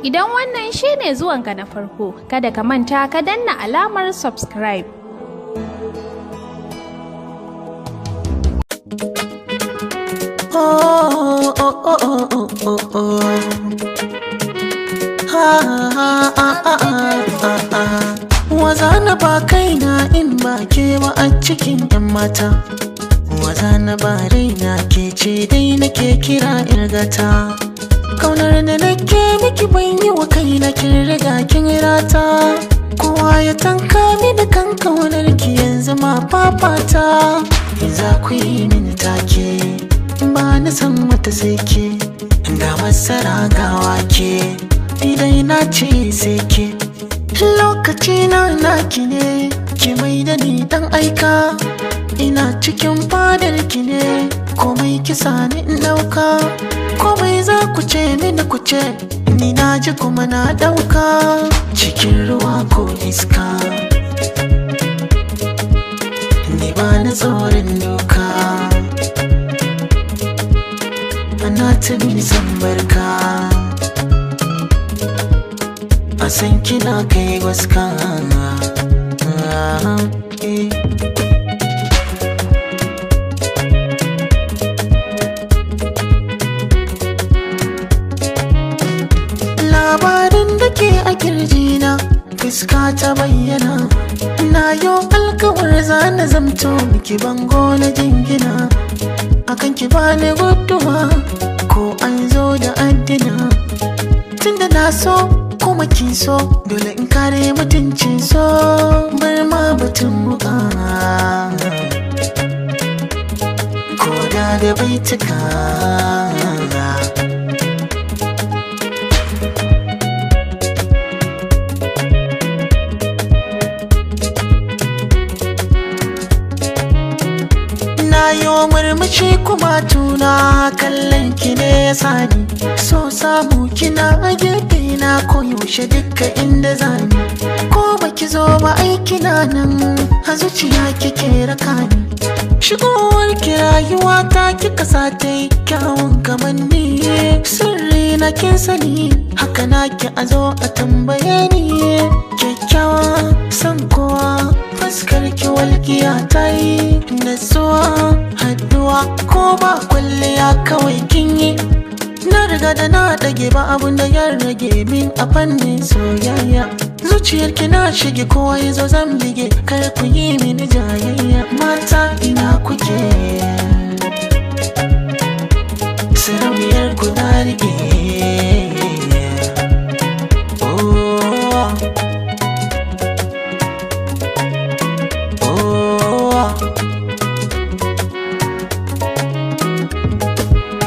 Idan wannan shine zuwanka na farko, kada ka manta ka danna alamar subscribe. Waza na ba kaina in ba ke ba a cikin 'yan mata. Waza na ba raina ke ce dai nake kira irgata. Kaunar da nake miki ban yi wa kaina kin riga kin rata. Kowa ya tanka mini kan kaunar ki yanzu ma fafata. Za ku yi mini take ba na san wata sai ke. Ga masara ga wake idan na ce sai ke. Lokaci na naki ne ki mai da ni dan aika. Ina cikin fadar ki ne komai kisa ni in dauka. Komai za ku ce mini ku ce ni na ji kuma na dauka. Cikin ruwa ko iska ni ba na tsoron doka. Ana ta mini san barka a san kina kai waska. Labarin da ke a kirjina fuska ta bayyana. Na yo alkawar za na zamto miki bango na jingina. Akan ki bani guduma ko an zo da addina. Tunda na so kuma kin so dole in kare mutuncin so. Bar ma batun muka koda da baituka. Na yo murmushi kuma tuna kallon ki ne ya sani. So samu kina a gefe na koyaushe duka inda zani. Ko baki zo ba aiki na nan a zuciya kike raka ni. Shigowar ki rayuwa ta kika sa ta yi kyawun kamanni. Sirri na kin sani haka na ki a zo a tambaye ni. Kyakkyawa san kowa fuskar ki walƙiya ta yi. Natsuwa haduwa ko ba kwalliya kawai kin yi. Na riga da na ɗage ba abun da ya rage min a fannin soyayya. Zuciyar ki na shige kowa ya zo zan bige kar ku yi mini jayayya. Mata ina kuke sarauniyar ku na rike.